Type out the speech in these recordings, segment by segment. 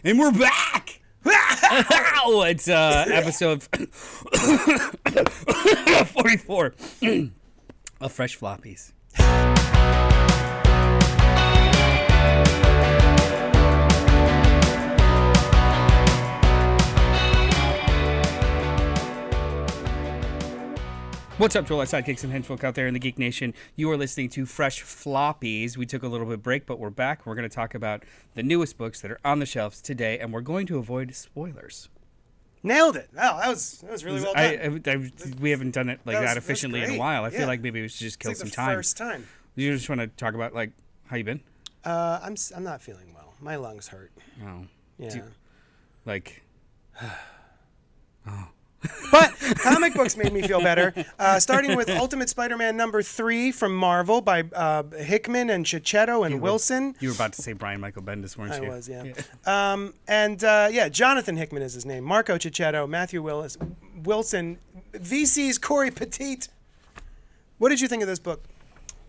And we're back! Wow! It's episode 44 of Fresh Floppies. What's up to all our sidekicks and henchfolk out there in the Geek Nation? You are listening to Fresh Floppies. We took a little bit of break, but we're back. We're going to talk about the newest books that are on the shelves today, and we're going to avoid spoilers. Nailed it. Wow, that was really well done. We haven't done it like that efficiently in a while. I feel like maybe we should just kill some time. First time. You just want to talk about like how you been? I'm not feeling well. My lungs hurt. Oh. Yeah. Oh. But comic books made me feel better. Starting with Ultimate Spider-Man number 3 from Marvel by Hickman and Chichetto and Wilson. You were about to say Brian Michael Bendis, weren't you? I was, yeah. Jonathan Hickman is his name. Marco Chichetto, Matthew Wilson, VC's Corey Petit. What did you think of this book?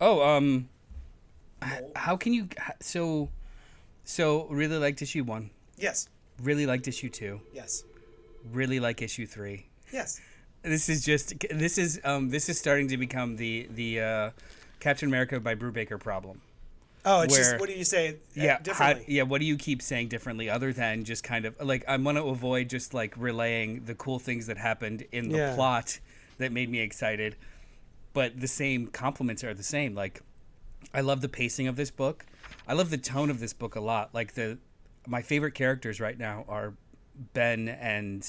Oh, how can you... So really liked issue 1. Yes. Really liked issue 2. Yes. Really like issue 3. Yes. This is starting to become the Captain America by Brubaker problem. Oh, it's just, what do you say differently? What do you keep saying differently other than just kind of like, I want to avoid just like relaying the cool things that happened in the plot that made me excited, but the same compliments are the same. Like, I love the pacing of this book. I love the tone of this book a lot. Like my favorite characters right now are Ben and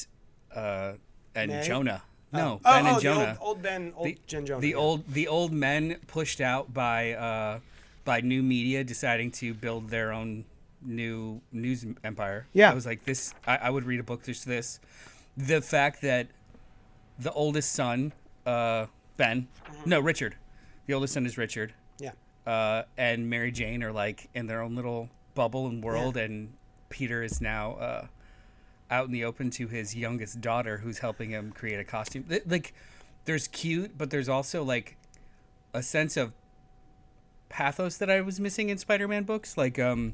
Jonah. No, Ben and Jonah. Old Ben, Jonah. The old men pushed out by new media deciding to build their own new news empire. Yeah. I was like, this. I would read a book just this. The fact that the oldest son, Richard. The oldest son is Richard. Yeah. And Mary Jane are like in their own little bubble and world, and Peter is now out in the open to his youngest daughter, who's helping him create a costume. Like, there's cute, but there's also like a sense of pathos that I was missing in Spider-Man books. Like, I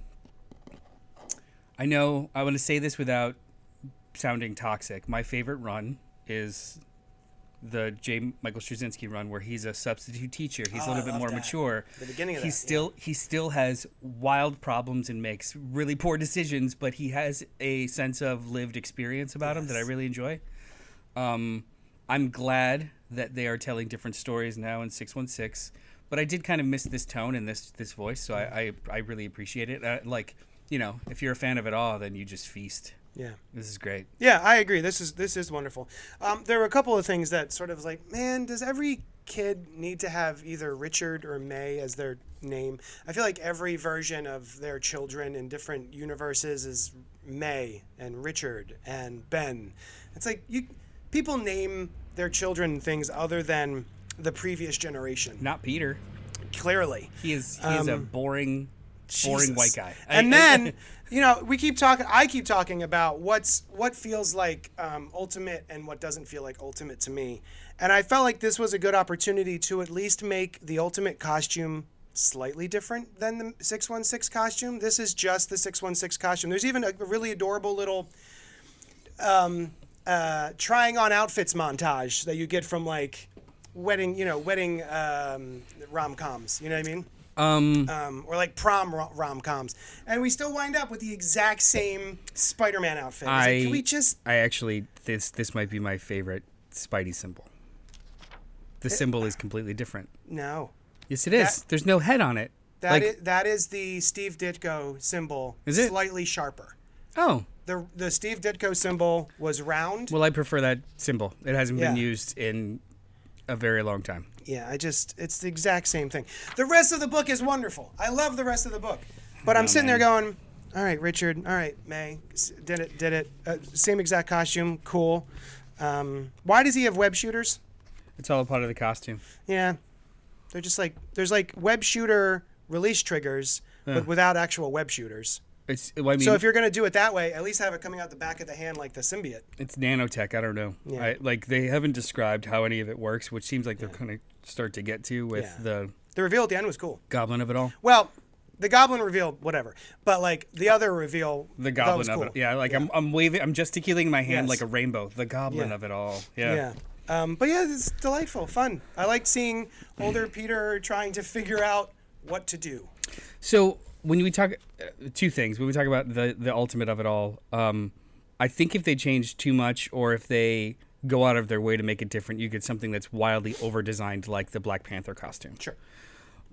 know I want to say this without sounding toxic. My favorite run is the J. Michael Straczynski run, where he's a substitute teacher. He's a little bit more mature. The beginning of he still has wild problems and makes really poor decisions, but he has a sense of lived experience about him that I really enjoy. I'm glad that they are telling different stories now in 616, but I did kind of miss this tone and this voice, so I really appreciate it. If you're a fan of it all, then you just feast. Yeah. This is great. Yeah, I agree. This is wonderful. There were a couple of things that sort of like, man, does every kid need to have either Richard or May as their name? I feel like every version of their children in different universes is May and Richard and Ben. It's like people name their children things other than the previous generation. Not Peter. Clearly. He is a boring white guy. And then, I keep talking about what feels like ultimate and what doesn't feel like ultimate to me. And I felt like this was a good opportunity to at least make the ultimate costume slightly different than the 616 costume. This is just the 616 costume. There's even a really adorable little trying on outfits montage that you get from like wedding rom-coms. You know what I mean? Or like prom rom-coms, and we still wind up with the exact same Spider-Man outfit. Can we just? This might be my favorite Spidey symbol. The symbol is completely different. No. Yes, it is. There's no head on it. That is the Steve Ditko symbol. Is it? Slightly sharper. Oh. The Steve Ditko symbol was round. Well, I prefer that symbol. It hasn't been used in a very long time. Yeah, it's the exact same thing. The rest of the book is wonderful. I love the rest of the book. But I'm sitting there going, all right, Richard, all right, May, did it. Same exact costume, cool. Why does he have web shooters? It's all a part of the costume. Yeah. They're just like, there's like web shooter release triggers, but without actual web shooters. So if you're going to do it that way, at least have it coming out the back of the hand like the symbiote. It's nanotech. I don't know. Yeah. They haven't described how any of it works, which seems like they're going to start to get to with the reveal at the end was cool. Goblin of it all. Well, the goblin reveal, whatever. But like the other reveal, The goblin that was of cool. it. Yeah, like I'm waving, I'm gesticulating my hand Yes. like a rainbow. The goblin Yeah. of it all. Yeah. Yeah. But yeah, it's delightful, fun. I like seeing older Peter trying to figure out what to do. So when we talk, two things. When we talk about the ultimate of it all, I think if they change too much or if they go out of their way to make it different, you get something that's wildly over-designed like the Black Panther costume. Sure.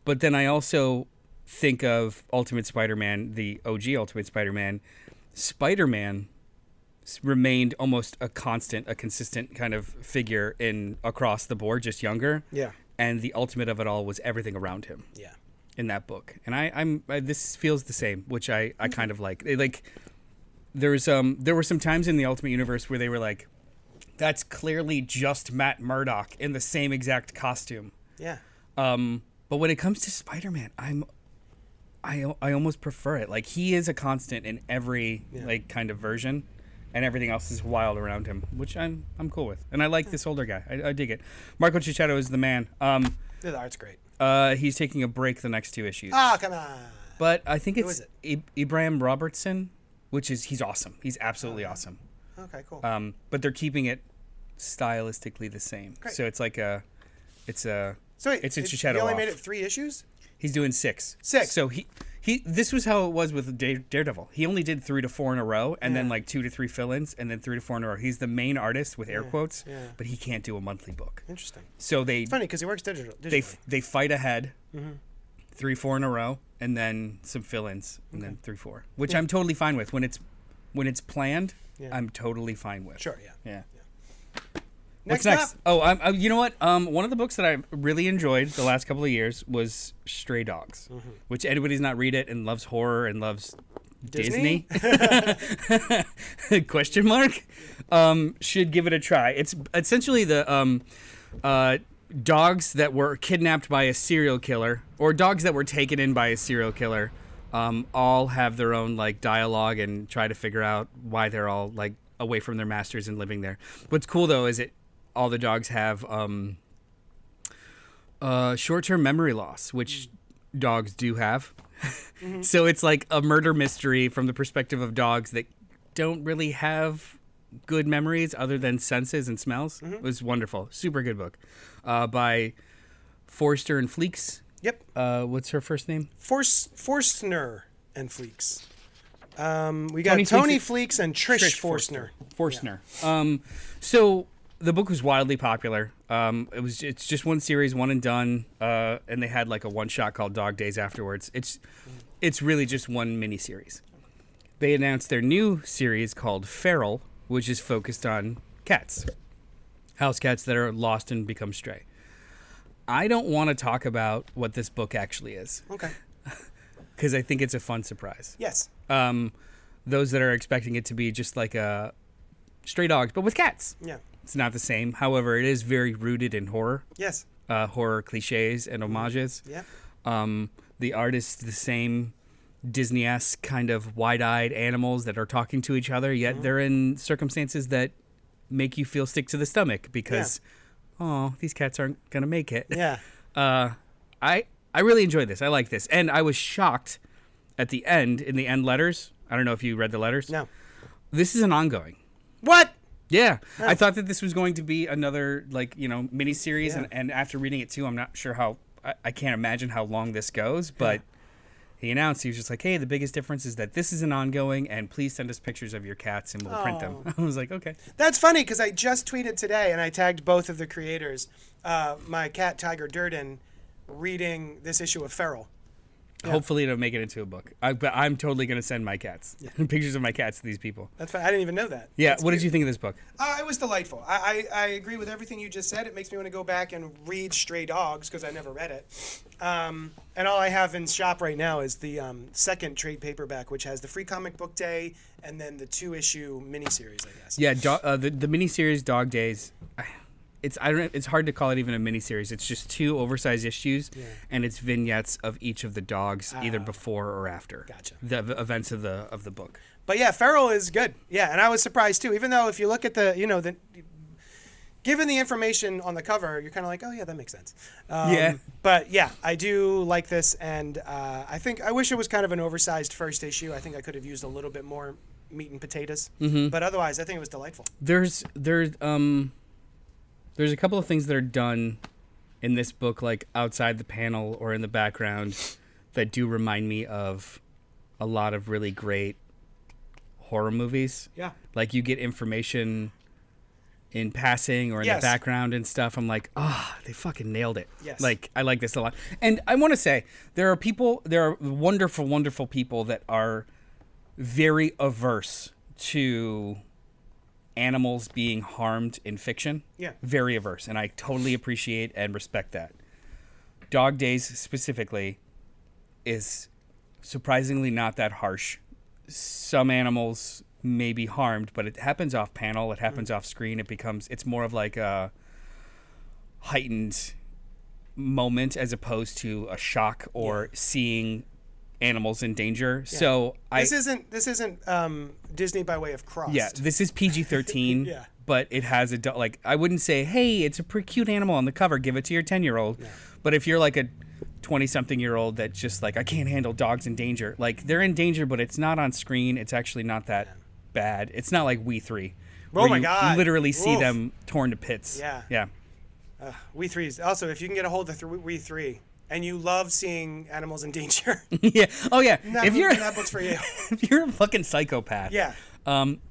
But then I also think of Ultimate Spider-Man, the OG Ultimate Spider-Man. Spider-Man remained almost a consistent kind of figure in across the board, just younger. Yeah. And the ultimate of it all was everything around him. Yeah. In that book, and this feels the same, which I kind of like. There were some times in the Ultimate Universe where they were like, that's clearly just Matt Murdock in the same exact costume. Yeah. But when it comes to Spider-Man, I almost prefer it. Like he is a constant in every like kind of version, and everything else is wild around him, which I'm cool with. And I like this older guy. I dig it. Marco Cicchetto is the man. The art's great. He's taking a break the next 2 issues. Ah, come on. But I think Who it's is Ibrahim Robertson, he's awesome. He's absolutely awesome. Okay, cool. But they're keeping it stylistically the same. Great. So it's like it's a Cicchetto He only off. made it 3 issues? He's doing 6. 6. So he this was how it was with Daredevil. He only did 3 to 4 in a row, and then like 2 to 3 fill-ins, and then 3 to 4 in a row. He's the main artist with air quotes, but he can't do a monthly book. Interesting. So It's funny because he works digitally. they fight ahead, 3-4 in a row, and then some fill-ins, and then 3-4, which I'm totally fine with when it's planned. I'm totally fine with. Sure, Yeah. Next What's next? up. Oh, you know what? One of the books that I really enjoyed the last couple of years was Stray Dogs, which anybody's not read it and loves horror and loves Disney? question mark should give it a try. It's essentially the dogs that were kidnapped by a serial killer or dogs that were taken in by a serial killer. All have their own like dialogue and try to figure out why they're all like away from their masters and living there. What's cool though is all the dogs have short-term memory loss, which dogs do have. So it's like a murder mystery from the perspective of dogs that don't really have good memories other than senses and smells. It was wonderful. Super good book. By Forster and Fleeks. Yep. What's her first name? Forstner and Fleeks. We got Tony Fleeks and Trish Forstner. Forstner. So the book was wildly popular. It's just one series, one and done, and they had like a one shot called Dog Days afterwards. It's really just one mini series. They announced their new series called Feral, which is focused on cats, house cats that are lost and become stray. I don't want to talk about what this book actually is. Okay. Because I think it's a fun surprise. Yes. Those that are expecting it to be just like a stray dogs, but with cats. Yeah. It's not the same. However, it is very rooted in horror. Yes. Horror cliches and homages. Yeah. The art is the same Disney-esque kind of wide-eyed animals that are talking to each other, yet they're in circumstances that make you feel sick to the stomach because, these cats aren't going to make it. Yeah. I really enjoyed this. I like this. And I was shocked at the end, in the end letters. I don't know if you read the letters. No. This is an ongoing. What? Yeah. Oh. I thought that this was going to be another, mini-series. Yeah. And after reading it, too, I'm not sure how... I can't imagine how long this goes, but... He announced, he was just like, hey, the biggest difference is that this is an ongoing, and please send us pictures of your cats, and we'll print them. I was like, okay. That's funny, because I just tweeted today, and I tagged both of the creators, my cat, Tiger Durden, reading this issue of Feral. Yeah. Hopefully it'll make it into a book. But I'm totally going to send my cats, pictures of my cats to these people. That's fine. I didn't even know that. Yeah, That's what cute. did you think of this book? It was delightful. I agree with everything you just said. It makes me want to go back and read Stray Dogs, because I never read it. And all I have in shop right now is the second trade paperback, which has the free comic book day and then the 2-issue miniseries, I guess. Yeah, the miniseries Dog Days, it's hard to call it even a miniseries. It's just 2 oversized issues, and it's vignettes of each of the dogs, either before or after. Gotcha. The events of the book. But yeah, Feral is good. Yeah, and I was surprised too. Even though if you look at the given the information on the cover, you're kind of like, oh yeah, that makes sense. Yeah. But yeah, I do like this, and I wish it was kind of an oversized first issue. I think I could have used a little bit more meat and potatoes. But otherwise, I think it was delightful. There's a couple of things that are done in this book, like outside the panel or in the background, that do remind me of a lot of really great horror movies. Yeah. Like you get information in passing or in the background and stuff. I'm like, they fucking nailed it. Yes. Like, I like this a lot. And I want to say, there are wonderful, wonderful people that are very averse to animals being harmed in fiction. Yeah. Very averse. And I totally appreciate and respect that. Dog Days specifically is surprisingly not that harsh. Some animals may be harmed, but it happens off panel, it happens off screen. It's more of like a heightened moment as opposed to a shock or seeing animals in danger. Yeah. So this isn't Disney by way of Crossed. Yeah, this is PG-13. Yeah. But it has I wouldn't say, hey, it's a pretty cute animal on the cover, give it to your 10-year-old. No. But if you're like a 20-something-year-old that's just like, I can't handle dogs in danger. Like, they're in danger, but it's not on screen. It's actually not that bad. It's not like We 3. Oh my God. You literally see them torn to pits. Yeah. Yeah. We 3 is also, if you can get a hold of We 3 and you love seeing animals in danger. Yeah. Oh yeah. That book's for you. If you're a fucking psychopath. Yeah.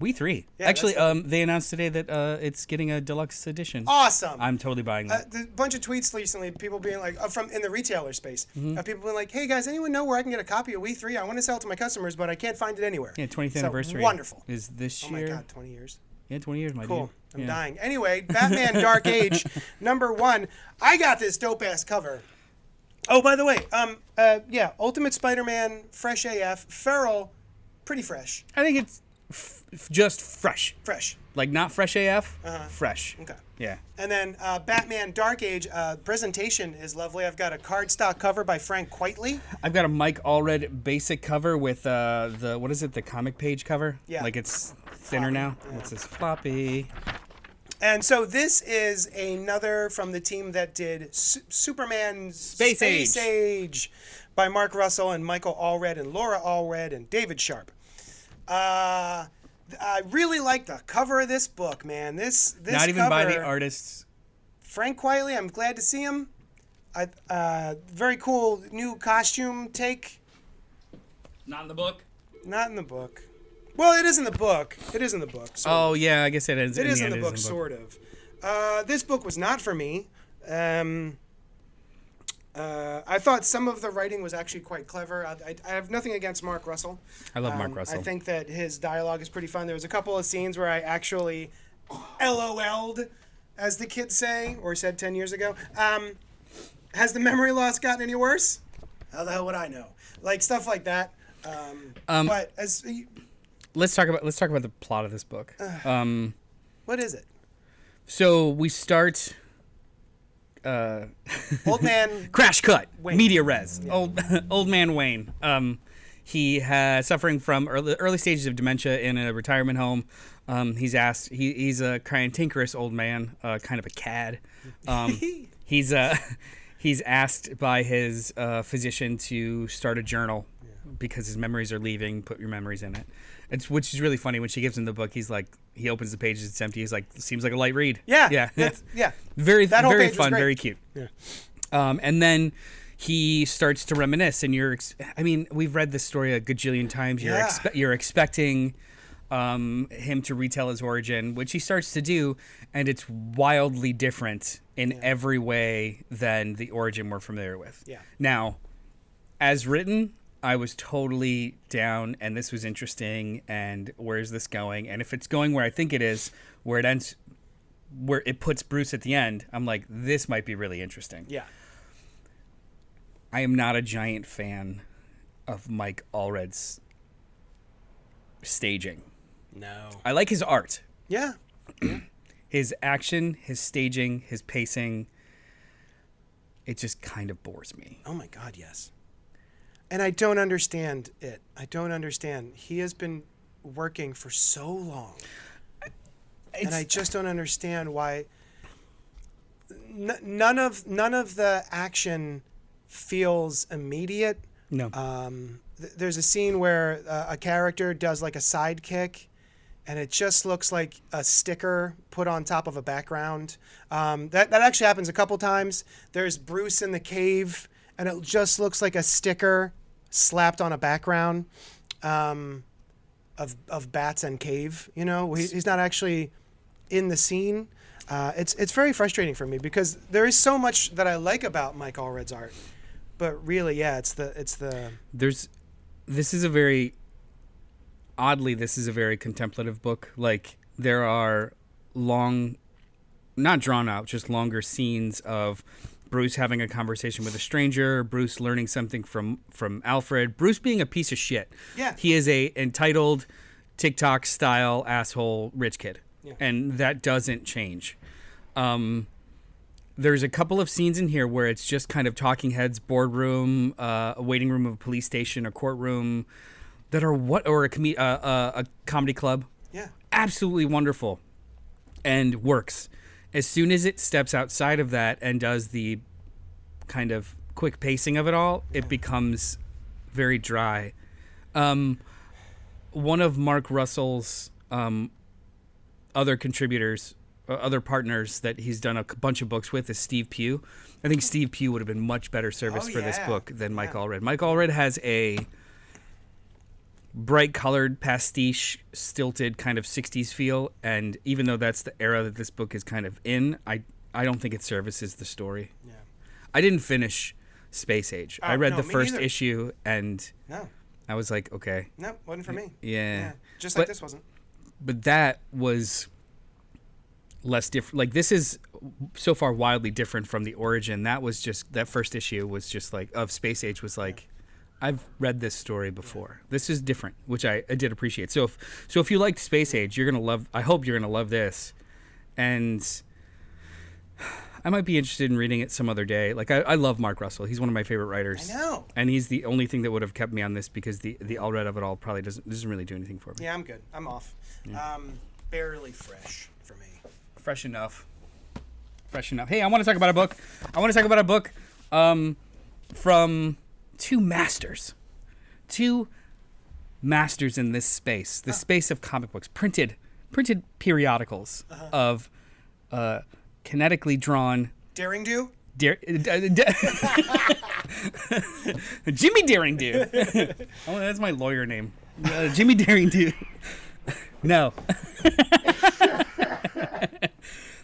We 3. Yeah, actually, they announced today that it's getting a deluxe edition. Awesome. I'm totally buying that. A bunch of tweets recently, people being like, from in the retailer space, people being like, hey guys, anyone know where I can get a copy of We 3? I want to sell it to my customers, but I can't find it anywhere. Yeah, 20th anniversary. Wonderful. Is this year? Oh my God, 20 years. Yeah, 20 years, my dude. Cool. I'm dying. Anyway, Batman Dark Age, #1. I got this dope-ass cover. Oh, by the way, Ultimate Spider-Man, fresh AF. Feral, pretty fresh. I think it's just fresh. Fresh. Like not fresh AF, fresh. Okay. Yeah. And then Batman Dark Age, presentation is lovely. I've got a cardstock cover by Frank Quitely. I've got a Mike Allred basic cover with the comic page cover? Yeah. Like it's thinner now. Yeah. What's this? Floppy. And so this is another from the team that did Superman Space Age by Mark Russell and Michael Allred and Laura Allred and David Sharp. I really like the cover of this book, man. This not even cover, by the artists. Frank Quitely, I'm glad to see him. Very cool new costume take. Not in the book. Not in the book. Well, it is in the book. It is in the book. Oh yeah, I guess it is. It is in the book, sort of. This book was not for me. I thought some of the writing was actually quite clever. I have nothing against Mark Russell. I love Mark Russell. I think that his dialogue is pretty fun. There was a couple of scenes where I actually LOL'd, as the kids say, or said 10 years ago. Has the memory loss gotten any worse? How the hell would I know? Like stuff like that. But as let's talk about the plot of this book. what is it? So we start. Old man. Crash cut. Wayne. Media res. Yeah. Old man Wayne. He has suffering from early stages of dementia in a retirement home. He's asked. He's a cantankerous old man, kind of a cad. He's asked by his physician to start a journal because his memories are leaving. Put your memories in it. Which is really funny. When she gives him the book, he's like, he opens the pages, it's empty. He's like, seems like a light read. Yeah. Yeah. Very fun, great. very cute. Yeah. And then he starts to reminisce, and we've read this story a gajillion times. You're expecting him to retell his origin, which he starts to do, and it's wildly different in every way than the origin we're familiar with. Yeah. Now, as written, I was totally down, and this was interesting, and where is this going? And if it's going where I think it is, where it ends, where it puts Bruce at the end, I'm like, this might be really interesting. Yeah. I am not a giant fan of Mike Allred's staging. No. I like his art. Yeah. His action, his staging, his pacing, it just kind of bores me. Oh my God, yes. And I don't understand it. I don't understand. He has been working for so long. And I just don't understand why. none of the action feels immediate. No. There's a scene where a character does like a sidekick, and it just looks like a sticker put on top of a background. That actually happens a couple times. There's Bruce in the cave, and it just looks like a sticker slapped on a background of bats and cave. You know, he's not actually in the scene. It's very frustrating for me because there is so much that I like about Mike Allred's art, but really, yeah, it's the. This is a very contemplative book. Like, there are long, not drawn out, just longer scenes of Bruce having a conversation with a stranger, Bruce learning something from Alfred, Bruce being a piece of shit. Yeah. He is a entitled TikTok style asshole rich kid. Yeah. And that doesn't change. There's a couple of scenes in here where it's just kind of talking heads, boardroom, a waiting room of a police station, a courtroom, that are a comedy club. Yeah. Absolutely wonderful and works. As soon as it steps outside of that and does the kind of quick pacing of it all, it becomes very dry. One of Mark Russell's other contributors, other partners that he's done a bunch of books with is Steve Pugh. I think Steve Pugh would have been much better service for this book than Mike Allred. Mike Allred has a bright colored pastiche stilted kind of 60s feel, and even though that's the era that this book is kind of in, I don't think it services the story. I didn't finish Space Age. I read the first issue and I was like, okay, no, wasn't for me. Just like this wasn't. But that was less different. Like, this is so far wildly different from the origin. That first issue was just like, of Space Age was like, I've read this story before. This is different, which I did appreciate. So if you liked Space Age, you're gonna love. I hope you're gonna love this, and I might be interested in reading it some other day. Like, I love Mark Russell. He's one of my favorite writers. I know. And he's the only thing that would have kept me on this, because the Allred of it all probably doesn't really do anything for me. Yeah, I'm good. I'm off. Yeah. Barely fresh for me. Fresh enough. Hey, I want to talk about a book. From two masters in this space, the space of comic books, printed periodicals of kinetically drawn Daring Do? Jimmy Daring Do. Oh, that's my lawyer name. Jimmy Daring Do. No.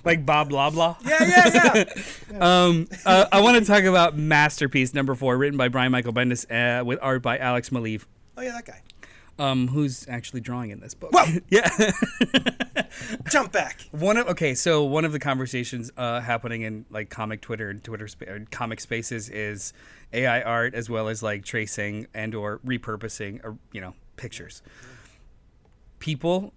Like Bob Loblaw. Yeah. I want to talk about Masterpiece number 4, written by Brian Michael Bendis, with art by Alex Maleev. Oh yeah, that guy. Who's actually drawing in this book. Whoa! Yeah. Jump back. One of the conversations happening in like comic Twitter and comic spaces is AI art, as well as like tracing and or repurposing pictures. People,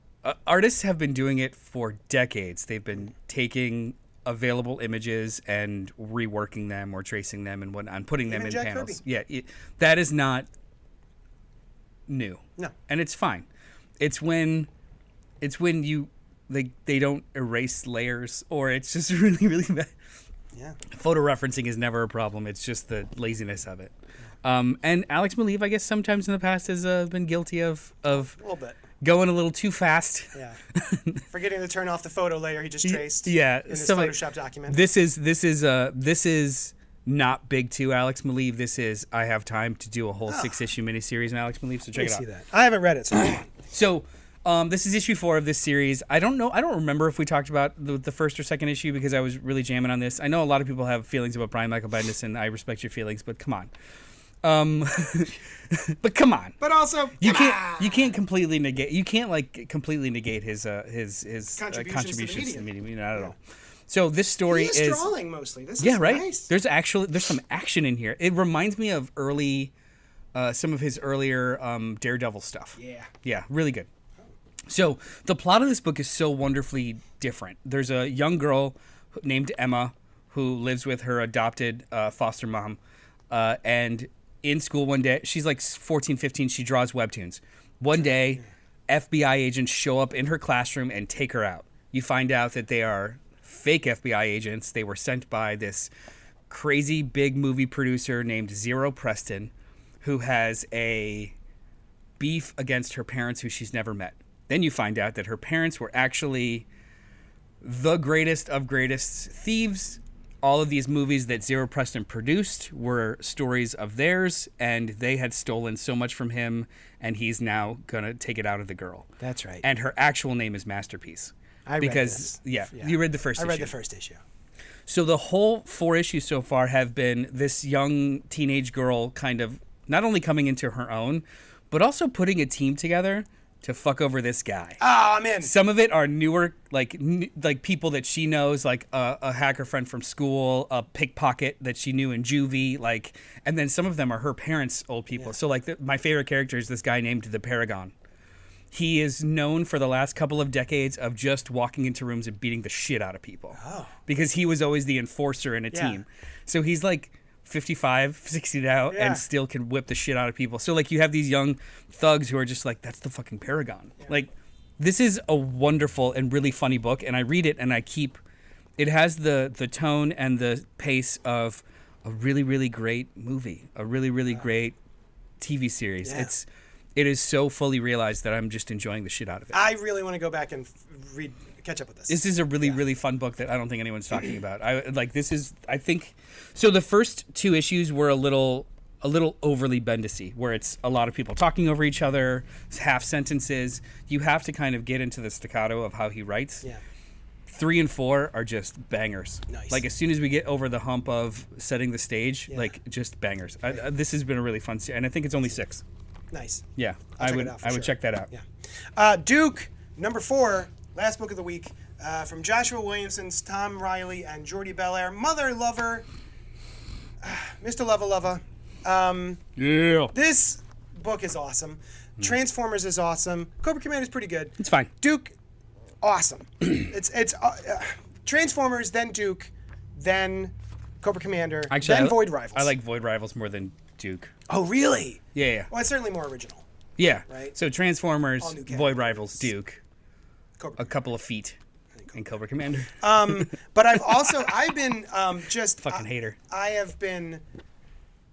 artists have been doing it for decades. They've been taking available images and reworking them or tracing them and whatnot, and putting them in Jack panels. Kirby. Yeah, that is not new. No. And it's fine. It's when you they don't erase layers, or it's just really, really bad. Yeah. Photo referencing is never a problem. It's just the laziness of it. And Alex Maleev, I guess, sometimes in the past has been guilty of a little bit going a little too fast. Yeah. Forgetting to turn off the photo layer he just traced. Yeah. In his Photoshop document. This is not big to Alex Maleev. This is, I have time to do a whole 6-issue miniseries in Alex Maleev, so check it out. See that. I haven't read it, so hold on. So, this is issue 4 of this series. I don't remember if we talked about the first or second issue, because I was really jamming on this. I know a lot of people have feelings about Brian Michael Bendis, and I respect your feelings, but come on. But come on. But also, you can't completely negate his contributions to the medium, not at all. So this story is drawing mostly. This is right. Nice. There's some action in here. It reminds me of some of his earlier Daredevil stuff. Yeah, really good. So the plot of this book is so wonderfully different. There's a young girl named Emma who lives with her adopted foster mom, and in school one day, she's like 14, 15, she draws webtoons. One day, FBI agents show up in her classroom and take her out. You find out that they are fake FBI agents. They were sent by this crazy big movie producer named Zero Preston, who has a beef against her parents who she's never met. Then you find out that her parents were actually the greatest of greatest thieves. All of these movies that Zero Preston produced were stories of theirs, and they had stolen so much from him, and he's now going to take it out of the girl. That's right. And her actual name is Masterpiece. I read this. Yeah, you read the first issue. I read the first issue. So the whole 4 issues so far have been this young teenage girl kind of not only coming into her own, but also putting a team together to fuck over this guy. Oh, I'm in. Some of it are newer, like people that she knows, like a hacker friend from school, a pickpocket that she knew in juvie, like, and then some of them are her parents' old people. Yeah. So like my favorite character is this guy named the Paragon. He is known for the last couple of decades of just walking into rooms and beating the shit out of people. Oh. Because he was always the enforcer in a team. So he's like 55, 60 now, and still can whip the shit out of people. So like you have these young thugs who are just like, that's the fucking Paragon. Yeah. Like, this is a wonderful and really funny book, and I read it and it has the tone and the pace of a really, really great movie, a really, really great TV series. Yeah. It is so fully realized that I'm just enjoying the shit out of it. I really want to go back and catch up with this. This is a really, really fun book that I don't think anyone's talking about. I think, so the first 2 issues were a little overly Bendis-y, where it's a lot of people talking over each other, half sentences. You have to kind of get into the staccato of how he writes. Yeah. 3 and 4 are just bangers. Nice. Like as soon as we get over the hump of setting the stage, like just bangers. This has been a really fun series, and I think it's only 6. Nice. Yeah, I would check that out. Yeah. Duke, number 4, last book of the week, from Joshua Williamson's Tom Riley and Jordi Belair. Mother Lover, Mr. Lova. Yeah. This book is awesome. Transformers is awesome. Cobra Commander is pretty good. It's fine. Duke, awesome. it's Transformers, then Duke, then Cobra Commander, actually, then Void Rivals. I like Void Rivals more than Duke. Oh, really? Yeah. Well, it's certainly more original. Yeah. Right? So Transformers, Void Rivals, Duke, a couple of feet, and Cobra Commander. But I've been just... Fucking hater. I have been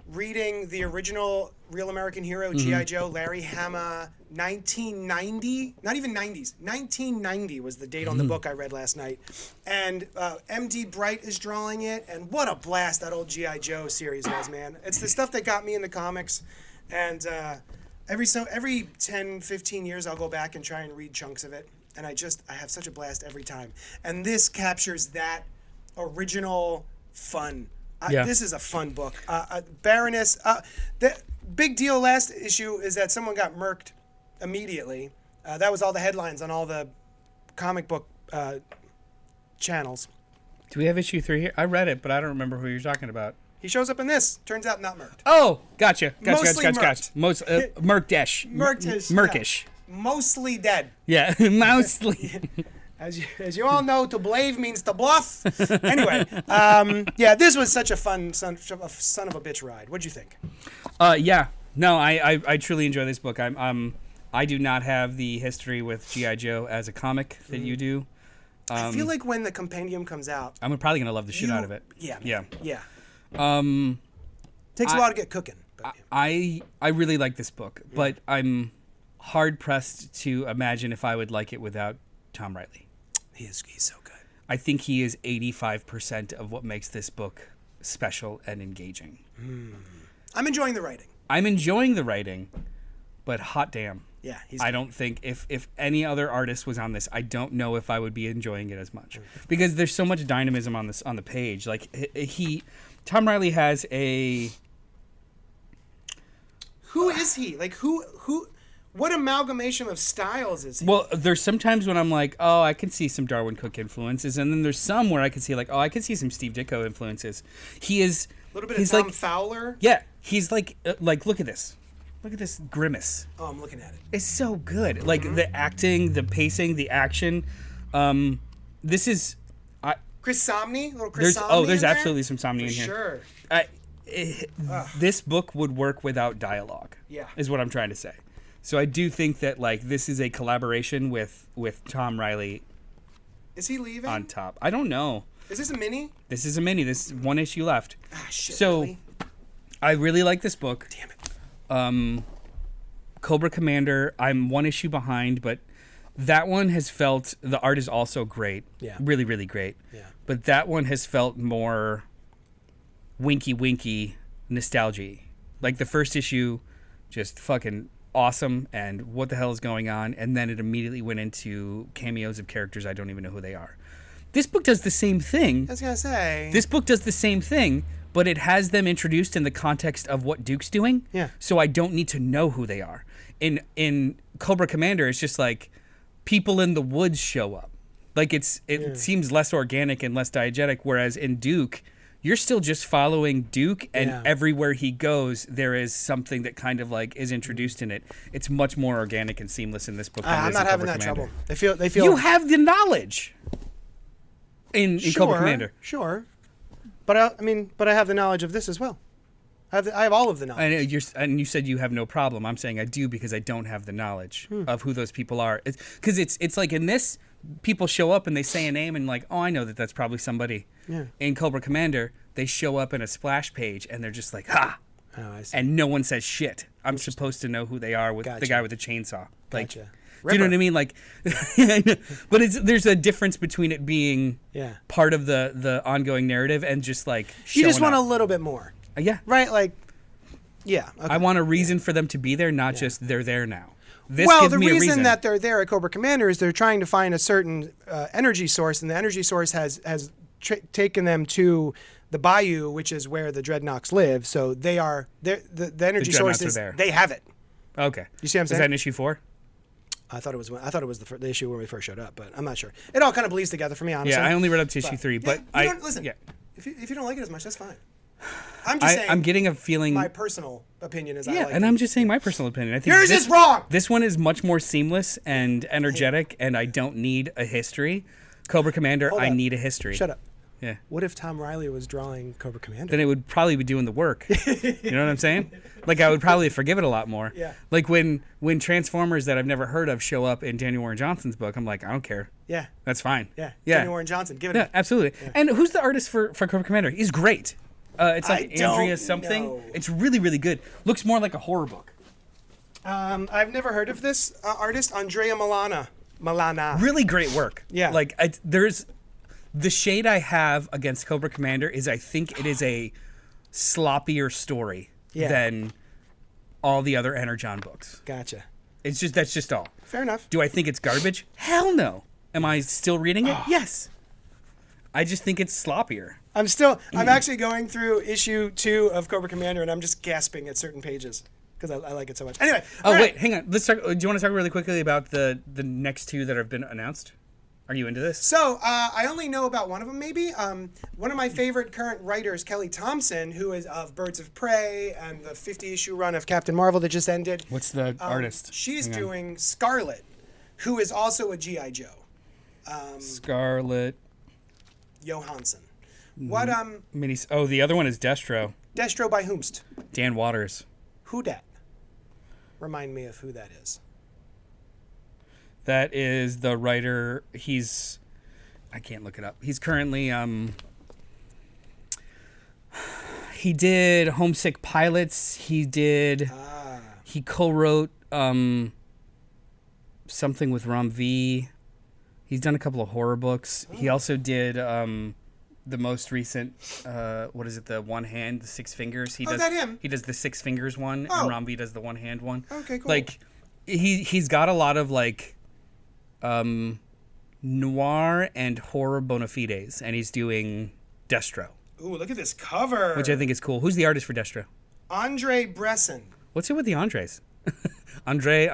reading the original Real American Hero, G.I. Joe, Larry Hama, 1990, not even 90s, 1990 was the date on the book I read last night. And M.D. Bright is drawing it, and what a blast that old G.I. Joe series was, man. It's the stuff that got me in the comics, and every 10, 15 years I'll go back and try and read chunks of it, and I have such a blast every time. And this captures that original fun. This is a fun book. Baroness, the big deal last issue is that someone got murked immediately. That was all the headlines on all the comic book channels. Do we have issue 3 here? I read it, but I don't remember who you're talking about. He shows up in this. Turns out not murked. Oh, gotcha. Mostly murked. Murkish. Mostly dead. Yeah, mostly. As you all know, to blave means to bluff. Anyway, this was such a fun son of a bitch ride. What'd you think? Yeah. No, I truly enjoy this book. I do not have the history with G.I. Joe as a comic that you do. I feel like when the compendium comes out, I'm probably gonna love the shit out of it. Yeah. Takes a while to get cooking. But, I really like this book, but I'm hard pressed to imagine if I would like it without Tom Riley. He's so good. I think he is 85% of what makes this book special and engaging. I'm enjoying the writing. But hot damn. Yeah, I don't think if any other artist was on this, I don't know if I would be enjoying it as much. Because there's so much dynamism on the page. Like Tom Riley has a... Who is he? Like who what amalgamation of styles is he? Well, there's sometimes when I'm like, oh, I can see some Darwin Cook influences, and then there's some where I can see like, oh, I can see some Steve Ditko influences. He is a little bit of Tom Fowler. Yeah, he's like look at this. Look at this grimace. Oh, I'm looking at it. It's so good. Like the acting, the pacing, the action. This is Chris Samnee, little Chris Samnee. Oh, there's absolutely some Samnee in here. Sure. This book would work without dialogue. Yeah. Is what I'm trying to say. So I do think that like this is a collaboration with Tom Riley Is he leaving? on top. I don't know. Is this a mini? This is a mini. This is one issue left. Ah, shit. So, really? I really like this book. Damn it. Cobra Commander, I'm one issue behind, but that one has felt, the art is also great. Yeah. Really, really great. Yeah. But that one has felt more winky nostalgia. Like the first issue, just fucking awesome, and what the hell is going on? And then it immediately went into cameos of characters I don't even know who they are. This book does the same thing. I was gonna say. This book does the same thing, but it has them introduced in the context of what Duke's doing. Yeah. So I don't need to know who they are. In Cobra Commander, it's just like people in the woods show up. Like it seems less organic and less diegetic, whereas in Duke, you're still just following Duke, and everywhere he goes, there is something that kind of like is introduced in it. It's much more organic and seamless in this book. I'm not having that trouble. They feel. You have the knowledge in Cobra Commander. Sure. But I have the knowledge of this as well. I have all of the knowledge. And you said you have no problem. I'm saying I do because I don't have the knowledge of who those people are. Because it's like in this, people show up and they say a name and like, oh, I know that's probably somebody. Yeah. In Cobra Commander, they show up in a splash page and they're just like, ha! Oh, I see. And no one says shit. I'm supposed to know who they are with the guy with the chainsaw. Like, Gotcha. Do you know what I mean? Like, but there's a difference between it being part of the ongoing narrative and just like you just want up. a little bit more. Yeah. Right? Like, yeah. Okay. I want a reason for them to be there, not just they're there now. This well, gives the me a reason that they're there at Cobra Commander is they're trying to find a certain energy source, and the energy source has taken them to the bayou, which is where the Dreadnoks live. So they are the energy source is there. They have it. Okay. You see what I'm saying? Is that an issue 4? I thought it was the issue when we first showed up, but I'm not sure. It all kind of bleeds together for me, honestly. Yeah, I only read up to issue 3, but listen. Yeah. If you don't like it as much, that's fine. I'm just saying. I'm getting a feeling. My personal opinion is I like and it. I'm just saying my personal opinion. I think yours is wrong. This one is much more seamless and energetic, and I don't need a history. Cobra Commander, I need a history. Shut up. Yeah. What if Tom Riley was drawing Cobra Commander? Then it would probably be doing the work. You know what I'm saying? Like I would probably forgive it a lot more. Yeah. Like when Transformers that I've never heard of show up in Daniel Warren Johnson's book, I'm like, I don't care. Yeah. That's fine. Yeah. Daniel Warren Johnson, give it. Yeah, absolutely. Yeah. And who's the artist for Cobra Commander? He's great. It's like Andrea something. Know. It's really, really good. Looks more like a horror book. I've never heard of this artist, Andrea Milana. Really great work. Yeah. Like there's the shade I have against Cobra Commander is I think it is a sloppier story than all the other Energon books. Gotcha. That's just all. Fair enough. Do I think it's garbage? Hell no. Am I still reading it? Yes. I just think it's sloppier. I'm actually going through issue 2 of Cobra Commander, and I'm just gasping at certain pages because I like it so much. Anyway. Wait, hang on. Let's talk. Do you want to talk really quickly about the next 2 that have been announced? Are you into this? So, I only know about one of them, maybe. One of my favorite current writers, Kelly Thompson, who is of Birds of Prey and the 50-issue run of Captain Marvel that just ended. What's the artist? She's doing Scarlet, who is also a G.I. Joe. Scarlett Johansson. What the other one is Destro. Destro by whomst? Dan Waters. Who dat? Remind me of who that is. That is the writer. I can't look it up. He's currently he did Homesick Pilots. He co-wrote something with Ram V. He's done a couple of horror books. He also did the most recent what is it, the one hand, the 6 fingers. He does that him? He does the 6 fingers one, and Ram V does the one hand one. Okay, cool. Like he's got a lot of like noir and horror bona fides, and he's doing Destro. Ooh, look at this cover. Which I think is cool. Who's the artist for Destro? Andre Bresson. What's it with the Andres? Andrea,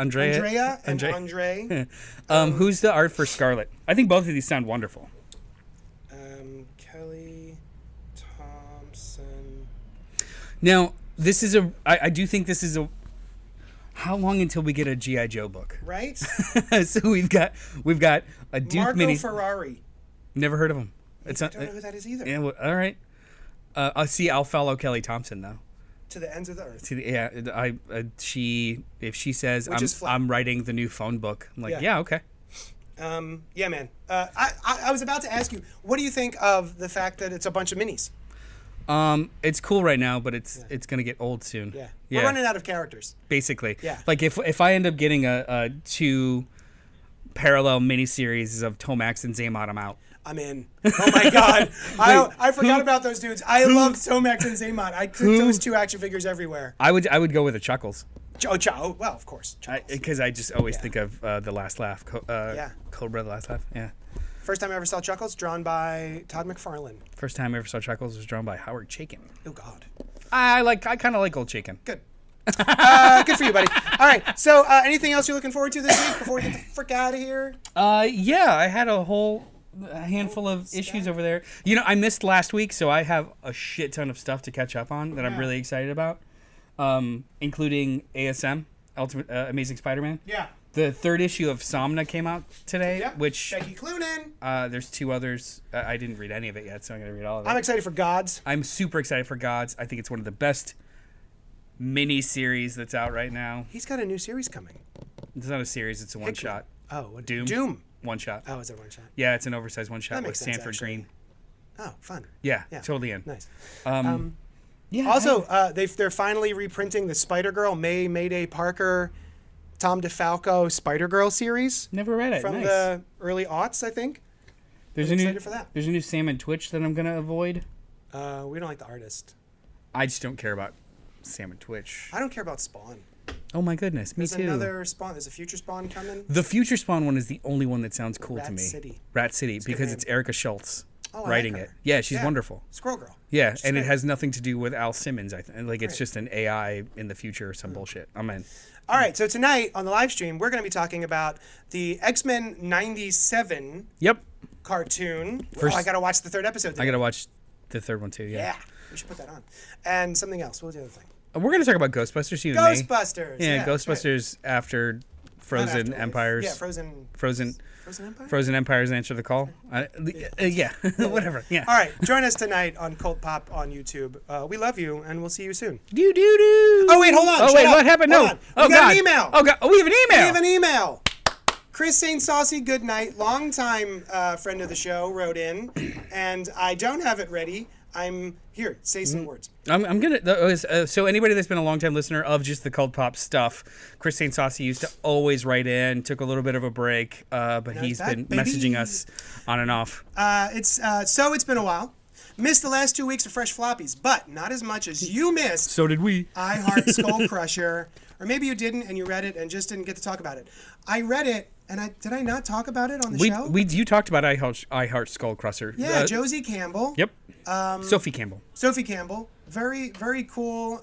and Andre. Who's the art for Scarlet? I think both of these sound wonderful. Kelly Thompson. Now, this is I do think this is how long until we get a G.I. Joe book? Right? So we've got a Duke Marco mini. Ferrari. Never heard of him. I don't know who that is either. Yeah, well, all right. I'll see. I'll follow Kelly Thompson though. To the ends of the earth. If she says I'm writing the new phone book, I'm like, yeah okay. Yeah, man. I was about to ask you, what do you think of the fact that it's a bunch of minis? It's cool right now, but it's gonna get old soon. Yeah. We're running out of characters. Basically. Yeah. Like if I end up getting a 2 parallel miniseries of Tomax and Zaymot, I'm out. I'm in. Oh my god. I forgot about those dudes. I love Tomax and Zaymot. I took those 2 action figures everywhere. I would go with the Chuckles. Oh, well, of course. Because I just always think of The Last Laugh. Cobra, The Last Laugh. Yeah. First time I ever saw Chuckles, drawn by Todd McFarlane. First time I ever saw Chuckles was drawn by Howard Chaykin. Oh God. I kind of like old Chaykin. Good. Good for you, buddy. All right. So, anything else you're looking forward to this week before we get the frick out of here? Yeah, I had a handful of issues over there. I missed last week, so I have a shit ton of stuff to catch up on that I'm really excited about, including ASM, Ultimate Amazing Spider-Man. Yeah. The 3rd issue of Somna came out today, which Becky Cloonan. There's 2 others. I didn't read any of it yet, so I'm gonna read all of it. I'm excited for Gods. I'm super excited for Gods. I think it's one of the best mini series that's out right now. He's got a new series coming. It's not a series; it's a one shot. Oh, what? Doom. One shot. Oh, is it one shot? Yeah, it's an oversized one shot That with makes sense, Sanford actually. Green. Oh, fun. Yeah, totally in. Nice. Yeah. Also, they're finally reprinting the Spider-Girl Mayday Parker, Tom DeFalco Spider-Girl series Never read it. from Nice. the early aughts, I think. There's I'm a new excited for that. There's a new Sam and Twitch that I'm gonna avoid. We don't like the artist. I just don't care about Sam and Twitch. I don't care about Spawn. Oh my goodness, me There's too. another Spawn. There's a future Spawn coming. The Future Spawn one is the only one that sounds cool to me. City. Rat City, a good because name. it's Erica Schultz Oh, I writing like it. her. Yeah, she's wonderful. Squirrel Girl. Yeah, She's and it great. has nothing to do with Al Simmons. I think like it's Right. just an AI in the future or some bullshit. I'm in. All right, so tonight on the live stream, we're going to be talking about the X-Men 97 Yep. cartoon. First- I got to watch the 3rd episode today. I gotta watch the 3rd one too. Yeah. Yeah, we should put that on. And something else. What was the other thing? We're gonna talk about Ghostbusters. You and me. Ghostbusters. Yeah, that's right. Ghostbusters after Not Frozen Afterlife. Empires. Yeah, Frozen Empire? Frozen Empires answer the call. Yeah, whatever. Yeah. All right, join us tonight on CultPop on YouTube. We love you, and we'll see you soon. Do. Oh, wait, hold on. Oh Shut wait, up. what happened? Hold No. on. Oh We got God. an email. Oh God. Oh, we have an email. We have an email. Chris St. Saucy Goodnight, longtime friend of the show, wrote in, and I don't have it ready. I'm here. Say some words. I'm gonna. So anybody that's been a longtime listener of just the Cult Pop stuff, Chris St. Saucy used to always write in. Took a little bit of a break, but he's back, been baby. messaging us on and off. It's been a while. Missed the last 2 weeks of Fresh Floppies, but not as much as you missed So did we. I Heart Skull Crusher. Or maybe you didn't and you read it and just didn't get to talk about it. I read it and did I not talk about it on the show? You talked about I Heart Skull Crusher. Yeah, Josie Campbell. Yep. Sophie Campbell. Sophie Campbell. Very, very cool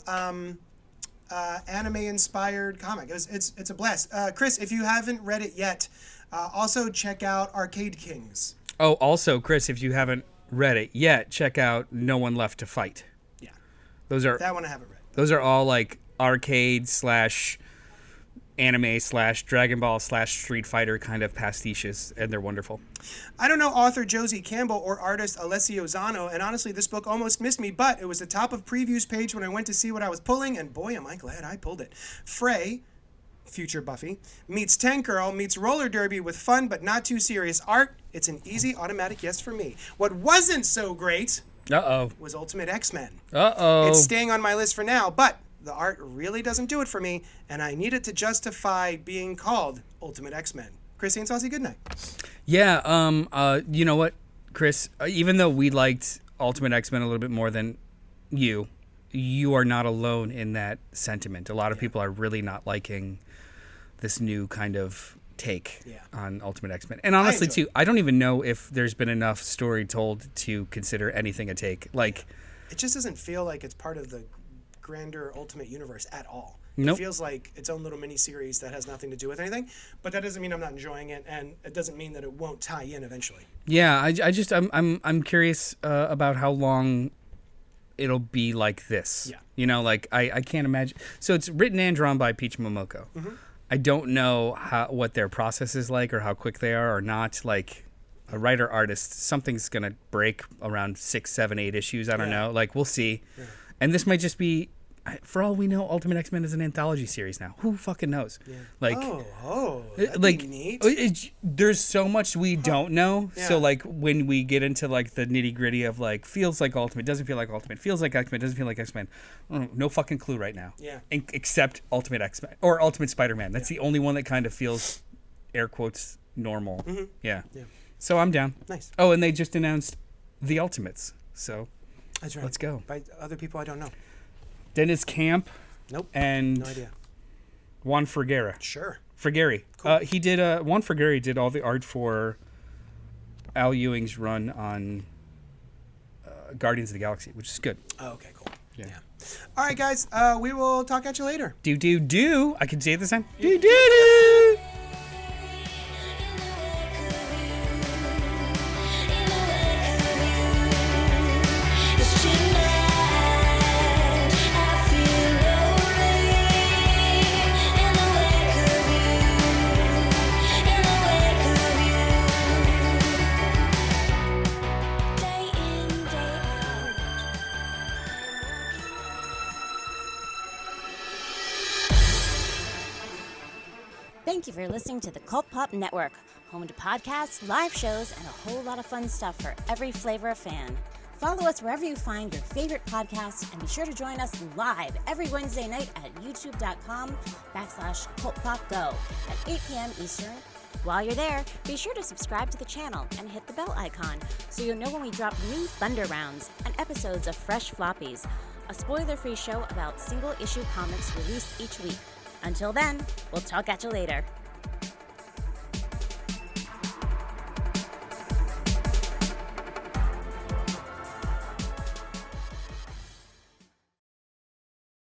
anime-inspired comic. It's a blast. Chris, if you haven't read it yet, also check out Arcade Kings. Oh, also, Chris, if you haven't read it yet, check out No One Left to Fight. Yeah. Those are That one I haven't read. Those are all like arcade / anime / Dragon Ball / Street Fighter kind of pastiches, and they're wonderful. I don't know author Josie Campbell or artist Alessio Zano, and honestly, this book almost missed me, but it was the top of previews page when I went to see what I was pulling, and boy, am I glad I pulled it. Frey, future Buffy, meets Tank Girl, meets roller derby with fun but not too serious art. It's an easy, automatic yes for me. What wasn't so great Uh-oh. was Ultimate X-Men. Uh-oh. It's staying on my list for now, but the art really doesn't do it for me, and I need it to justify being called Ultimate X-Men. Chris and Saucy, good night. Yeah, you know what, Chris? Even though we liked Ultimate X-Men a little bit more than you are not alone in that sentiment. A lot of people are really not liking this new kind of take on Ultimate X-Men. And honestly, too, I don't even know if there's been enough story told to consider anything a take. Like, it just doesn't feel like it's part of the grander Ultimate Universe at all. Nope. It feels like its own little mini-series that has nothing to do with anything, but that doesn't mean I'm not enjoying it, and it doesn't mean that it won't tie in eventually. yeah, I'm curious about how long it'll be like this. Yeah. You know, like I can't imagine. So it's written and drawn by Peach Momoko. Mm-hmm. I don't know what their process is like or how quick they are or not. Like a writer artist, something's gonna break around 6, 7, 8 issues. I don't know. Like we'll see. Yeah. And this might just be for all we know, Ultimate X-Men is an anthology series now. Who fucking knows? Yeah. Like, that'd like be neat. there's so much we don't know. Yeah. So like when we get into like the nitty gritty of like feels like Ultimate, doesn't feel like Ultimate, feels like X-Men, doesn't feel like X-Men. No fucking clue right now. Yeah. Except Ultimate X-Men or Ultimate Spider-Man. That's the only one that kind of feels, air quotes, normal. Mm-hmm. Yeah. Yeah. So I'm down. Nice. Oh, and they just announced the Ultimates. So That's right. let's go. By other people I don't know. Dennis Camp. Nope. And No idea. Juan Ferreira. Sure. Frigeri. Cool. He did Juan Frigeri did all the art for Al Ewing's run on Guardians of the Galaxy, which is good. Oh, okay, cool. Yeah. All right, guys. We will talk at you later. Do. I can say it this time. Do. Thank you for listening to the CultPop Network, home to podcasts, live shows, and a whole lot of fun stuff for every flavor of fan. Follow us wherever you find your favorite podcasts, and be sure to join us live every Wednesday night at youtube.com/CultPopGo at 8 p.m. Eastern. While you're there, be sure to subscribe to the channel and hit the bell icon so you'll know when we drop new Thunder Rounds and episodes of Fresh Floppies, a spoiler-free show about single-issue comics released each week. Until then, we'll talk at you later.